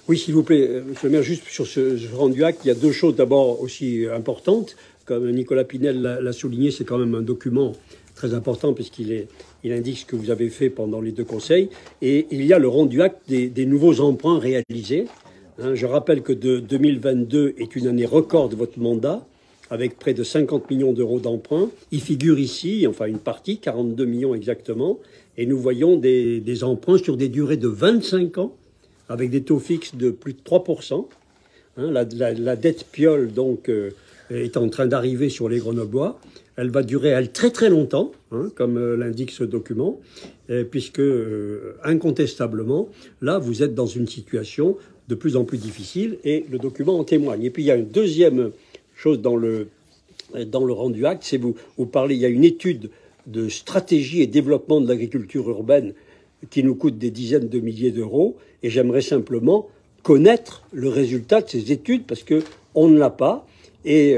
Oui, s'il vous plaît, monsieur le maire, juste sur ce rendu acte, il y a deux choses d'abord aussi importantes. Comme Nicolas Pinel l'a souligné, c'est quand même un document très important puisqu'il indique ce que vous avez fait pendant les deux conseils. Et il y a le rendu acte des nouveaux emprunts réalisés. Je rappelle que 2022 est une année record de votre mandat, avec près de 50 millions d'euros d'emprunts. Il figure ici, enfin une partie, 42 millions exactement, et nous voyons des emprunts sur des durées de 25 ans, avec des taux fixes de plus de 3%. La dette Piolle, donc, est en train d'arriver sur les Grenoblois. Elle va durer, elle, très très longtemps, comme l'indique ce document, puisque, incontestablement, là, vous êtes dans une situation de plus en plus difficile, et le document en témoigne. Et puis, il y a une deuxième chose dans le rendu acte, c'est vous parlez, il y a une étude de stratégie et développement de l'agriculture urbaine qui nous coûte des dizaines de milliers d'euros, et j'aimerais simplement connaître le résultat de ces études, parce qu'on ne l'a pas, et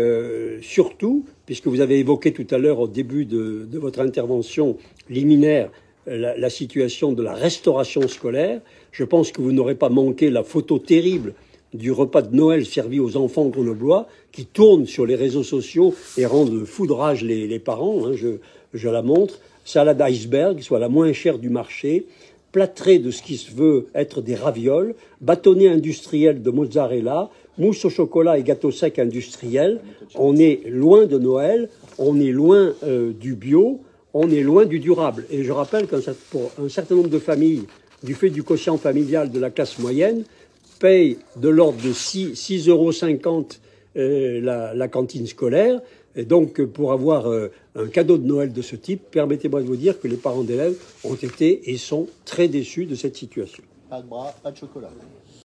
surtout, puisque vous avez évoqué tout à l'heure au début de votre intervention liminaire la situation de la restauration scolaire, je pense que vous n'aurez pas manqué la photo terrible du repas de Noël servi aux enfants grenoblois qui tourne sur les réseaux sociaux et rend de foudrage les parents. Je la montre. Salade iceberg, soit la moins chère du marché, plâtrée de ce qui se veut être des ravioles, bâtonnet industriel de mozzarella, mousse au chocolat et gâteau sec industriel. On est loin de Noël, on est loin du bio, on est loin du durable. Et je rappelle pour un certain nombre de familles, du fait du quotient familial de la classe moyenne, paye de l'ordre de 6,50 € la cantine scolaire. Et donc, pour avoir un cadeau de Noël de ce type, permettez-moi de vous dire que les parents d'élèves ont été et sont très déçus de cette situation. Pas de bras, pas de chocolat.